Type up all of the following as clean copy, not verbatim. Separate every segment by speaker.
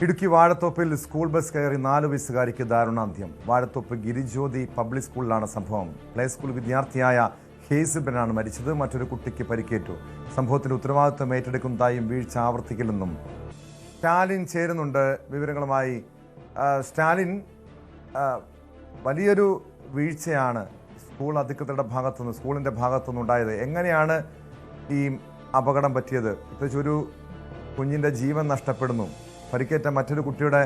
Speaker 1: Idukki വാഴത്തോപ്പിൽ school bus കയറി 4 വയസ്സുകാരിക്ക് ദാരുണാന്ത്യം. Vazhathope Girijyothi public സ്കൂളിലാണ് സംഭവം. പ്ലേ സ്കൂൾ വിദ്യാർത്ഥിയായ ഹേസിബനാണ് മരിച്ചത്. മറ്റൊരു കുട്ടിക്ക് പരിക്കേറ്റു. സംഭവത്തിൽ ഉത്തരവാദിത്വം ഏറ്റെടുക്കുന്നതായും വീഴ്ച ആവർത്തിക്കില്ലെന്നും സ്റ്റാലിൻ ചേരുന്നുണ്ട് വിവരങ്ങളുമായി. സ്റ്റാലിൻ, വലിയൊരു വീഴ്ചയാണ് സ്കൂൾ അധികൃതരുടെ ഭാഗത്തുനിന്ന്, സ്കൂളിൻ്റെ ഭാഗത്തുനിന്ന് ഉണ്ടായത്. എങ്ങനെയാണ് ഈ അപകടം പറ്റിയത്? പ്രത്യേകിച്ച് ഒരു കുഞ്ഞിൻ്റെ ജീവൻ നഷ്ടപ്പെടുന്നു. പരിക്കേറ്റ മറ്റൊരു കുട്ടിയുടെ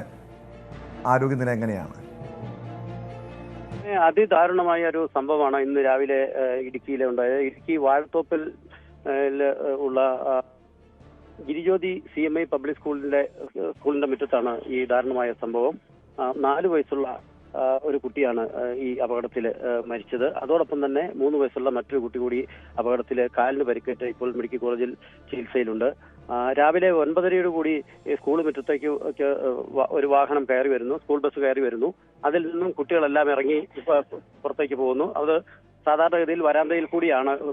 Speaker 1: ആരോഗ്യനില എങ്ങനെയാണ്?
Speaker 2: അതിദാരുണമായ ഒരു സംഭവമാണ് ഇന്ന് രാവിലെ ഇടുക്കിയിലെ ഉണ്ടായത്. ഇടുക്കി വാഴത്തോപ്പിൽ ഉള്ള ഗിരിജ്യോതി CMI പബ്ലിക് സ്കൂളിന്റെ മുറ്റത്താണ് ഈ ദാരുണമായ സംഭവം. 4 വയസ്സുള്ള ഒരു കുട്ടിയാണ് ഈ അപകടത്തിൽ മരിച്ചത്. അതോടൊപ്പം തന്നെ 3 വയസ്സുള്ള മറ്റൊരു കുട്ടി കൂടി അപകടത്തിൽ കാലിന് പരിക്കേറ്റ് ഇപ്പോൾ മെഡിക്കൽ കോളേജിൽ ചികിത്സയിലുണ്ട്. രാവിലെ 9:30 കൂടി സ്കൂൾ മുറ്റത്തേക്ക് ഒരു വാഹനം കയറി വരുന്നു, സ്കൂൾ ബസ് കയറി വരുന്നു. അതിൽ നിന്നും കുട്ടികളെല്ലാം ഇറങ്ങി പുറത്തേക്ക് പോകുന്നു. അത് സാധാരണഗതിയിൽ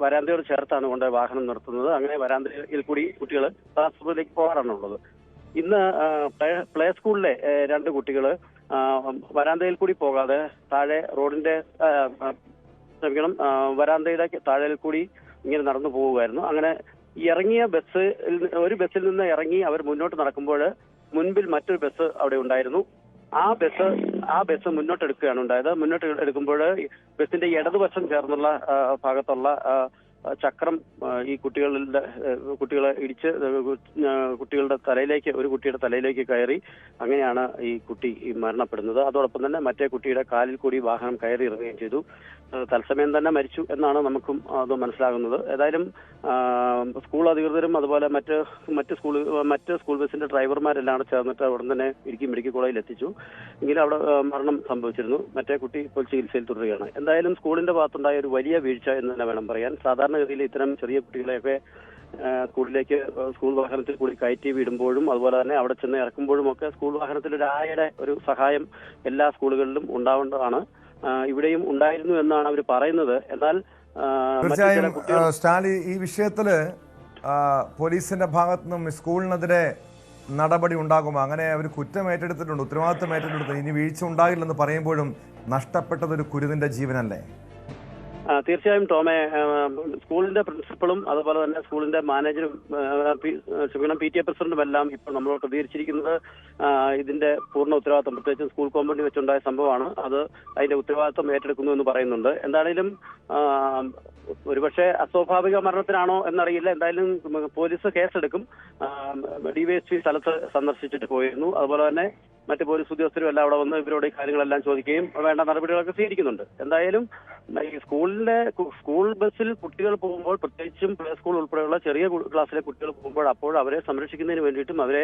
Speaker 2: വരാന്തയോട് ചേർത്താണ് കൊണ്ട് വാഹനം നിർത്തുന്നത്. അങ്ങനെ വരാന്തയിൽ കൂടി കുട്ടികൾ ക്ലാസ് റൂമിലേക്ക് പോകാറാണുള്ളത്. ഇന്ന് പ്ലേ സ്കൂളിലെ 2 കുട്ടികൾ വരാന്തയിൽ കൂടി പോകാതെ താഴെ റോഡിന്റെ വരാന്തയുടെ താഴെ കൂടി ഇങ്ങനെ നടന്നു പോവുകയായിരുന്നു. അങ്ങനെ ഇറങ്ങിയ ഒരു ബസ്സിൽ നിന്ന് ഇറങ്ങി അവർ മുന്നോട്ട് നടക്കുമ്പോൾ മുൻപിൽ മറ്റൊരു ബസ് അവിടെ ഉണ്ടായിരുന്നു. ആ ബസ് മുന്നോട്ടെടുക്കുകയാണ് ഉണ്ടായത്. മുന്നോട്ടെടുക്കുമ്പോൾ ബസിന്റെ ഇടതുവശം ചേർന്നുള്ള ഭാഗത്തുള്ള ചക്രം ഈ കുട്ടികളെ ഇടിച്ച് ഒരു കുട്ടിയുടെ തലയിലേക്ക് കയറി. അങ്ങനെയാണ് ഈ കുട്ടി മരണപ്പെടുന്നത്. അതോടൊപ്പം തന്നെ മറ്റേ കുട്ടിയുടെ കാലിൽ കൂടി വാഹനം കയറി ഇറങ്ങുകയും ചെയ്തു. തത്സമയം തന്നെ മരിച്ചു എന്നാണ് നമുക്കും അത് മനസ്സിലാകുന്നത്. ഏതായാലും സ്കൂൾ അധികൃതരും അതുപോലെ മറ്റ് സ്കൂൾ ബസിന്റെ ഡ്രൈവർമാരെല്ലാം ചേർന്നിട്ട് അവിടെ തന്നെ ഇടുക്കി മെഡിക്കൽ കോളേജിൽ എത്തിച്ചു. എങ്കിലും അവിടെ മരണം സംഭവിച്ചിരുന്നു. മറ്റേ കുട്ടി ഇപ്പോൾ ചികിത്സയിൽ തുടരുകയാണ്. എന്തായാലും സ്കൂളിന്റെ ഭാഗത്തുണ്ടായ ഒരു വലിയ വീഴ്ച എന്ന് തന്നെ വേണം പറയാൻ. സാധാരണഗതിയിൽ ഇത്തരം ചെറിയ കുട്ടികളെയൊക്കെ സ്കൂൾ വാഹനത്തിൽ കൂടി കയറ്റി വിടുമ്പോഴും അതുപോലെ തന്നെ അവിടെ ചെന്ന് ഇറക്കുമ്പോഴും ഒക്കെ സ്കൂൾ വാഹനത്തിൽ ഒരു സഹായം എല്ലാ സ്കൂളുകളിലും ഉണ്ടാവേണ്ടതാണ്. ഇവിടെയും ഉണ്ടായിരുന്നു എന്നാണ് അവർ പറയുന്നത്. എന്നാൽ
Speaker 1: തീർച്ചയായും സ്റ്റാലി, ഈ വിഷയത്തില് പോലീസിന്റെ ഭാഗത്തുനിന്നും സ്കൂളിനെതിരെ നടപടി ഉണ്ടാകുമോ? അങ്ങനെ അവർ കുറ്റം ഏറ്റെടുത്തിട്ടുണ്ട്, ഉത്തരവാദിത്വം ഏറ്റെടുത്തു. ഇനി വീഴ്ച ഉണ്ടാകില്ലെന്ന് പറയുമ്പോഴും നഷ്ടപ്പെട്ടതൊരു കുരുതിന്റെ ജീവനല്ലേ?
Speaker 2: തീർച്ചയായും ടോമെ, സ്കൂളിന്റെ പ്രിൻസിപ്പളും അതുപോലെ തന്നെ സ്കൂളിന്റെ മാനേജരും PTA പ്രസിഡന്റും എല്ലാം ഇപ്പോൾ നമ്മളോട് പ്രതികരിച്ചിരിക്കുന്നത് ഇതിന്റെ പൂർണ്ണ ഉത്തരവാദിത്വം, പ്രത്യേകിച്ച് സ്കൂൾ കോമ്പൗണ്ടിൽ വെച്ചുണ്ടായ സംഭവമാണ്, അതിന്റെ ഉത്തരവാദിത്വം ഏറ്റെടുക്കുന്നു എന്ന് പറയുന്നുണ്ട്. എന്തായാലും ഒരുപക്ഷെ അസ്വാഭാവിക മരണത്തിനാണോ എന്നറിയില്ല. എന്തായാലും പോലീസ് കേസെടുക്കും. DYSP സ്ഥലത്ത് സന്ദർശിച്ചിട്ട് പോയിരുന്നു. അതുപോലെ തന്നെ മറ്റ് പോലീസ് ഉദ്യോഗസ്ഥരും എല്ലാം അവിടെ വന്ന് ഇവരോട് ഈ കാര്യങ്ങളെല്ലാം ചോദിക്കുകയും വേണ്ട നടപടികളൊക്കെ സ്വീകരിക്കുന്നുണ്ട്. എന്തായാലും ഈ സ്കൂൾ ബസ്സിൽ കുട്ടികൾ പോകുമ്പോൾ, പ്രത്യേകിച്ചും പ്ലേ സ്കൂൾ ഉൾപ്പെടെയുള്ള ചെറിയ ക്ലാസ്സിലെ കുട്ടികൾ പോകുമ്പോൾ അപ്പോൾ അവരെ സംരക്ഷിക്കുന്നതിന് വേണ്ടിയിട്ടും അവരെ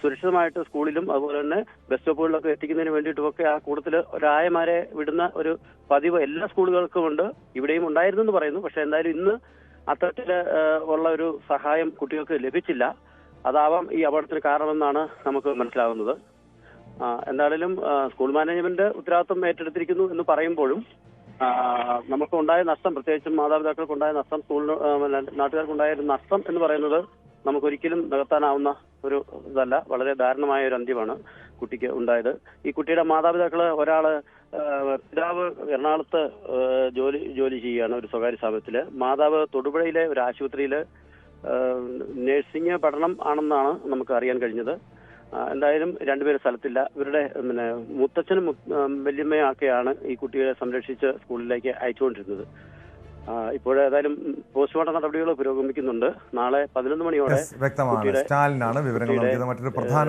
Speaker 2: സുരക്ഷിതമായിട്ട് സ്കൂളിലും അതുപോലെ തന്നെ ബസ് സ്റ്റോപ്പുകളിലൊക്കെ എത്തിക്കുന്നതിന് വേണ്ടിയിട്ടുമൊക്കെ ആ കൂടുതൽ ഒരായമാരെ വിടുന്ന ഒരു പതിവ് എല്ലാ സ്കൂളുകൾക്കും ഉണ്ട്. ഇവിടെയും ഉണ്ടായിരുന്നു എന്ന് പറയുന്നു. പക്ഷെ എന്തായാലും ഇന്ന് അത്തരത്തില് ഉള്ള ഒരു സഹായം കുട്ടികൾക്ക് ലഭിച്ചില്ല. അതാവാം ഈ അപകടത്തിന് കാരണമെന്നാണ് നമുക്ക് മനസ്സിലാകുന്നത്. എന്തായാലും സ്കൂൾ മാനേജ്മെന്റ് ഉത്തരവാദിത്വം ഏറ്റെടുത്തിരിക്കുന്നു എന്ന് പറയുമ്പോഴും നമുക്കുണ്ടായ നഷ്ടം, പ്രത്യേകിച്ചും മാതാപിതാക്കൾക്കുണ്ടായ നഷ്ടം, നാട്ടുകാർക്കുണ്ടായ ഒരു നഷ്ടം എന്ന് പറയുന്നത് നമുക്കൊരിക്കലും നികത്താനാവുന്ന ഒരു ഇതല്ല. വളരെ ദാരുണമായ ഒരു അന്ത്യമാണ് കുട്ടിക്ക് ഉണ്ടായത്. ഈ കുട്ടിയുടെ മാതാപിതാക്കള് പിതാവ് എറണാകുളത്ത് ജോലി ചെയ്യുകയാണ് ഒരു സ്വകാര്യ സ്ഥാപനത്തില്. മാതാവ് തൊടുപുഴയിലെ ഒരു ആശുപത്രിയില് നഴ്സിംഗ് പഠനം ആണെന്നാണ് നമുക്ക് അറിയാൻ കഴിഞ്ഞത്. എന്തായാലും 2 പേര് സ്ഥലത്തില്ല. ഇവരുടെ മുത്തച്ഛനും വല്യമ്മയും ഒക്കെയാണ് ഈ കുട്ടിയെ സംരക്ഷിച്ച് സ്കൂളിലേക്ക് അയച്ചുകൊണ്ടിരുന്നത്. ഇപ്പോഴേതായാലും പോസ്റ്റ്മോർട്ടം നടപടികൾ പുരോഗമിക്കുന്നുണ്ട്. നാളെ 11 മണിയോടെ
Speaker 1: വ്യക്തമാണ്. സ്റ്റാലിനാണ് വിവരങ്ങൾ നൽകിയത്. മറ്റൊരു പ്രധാന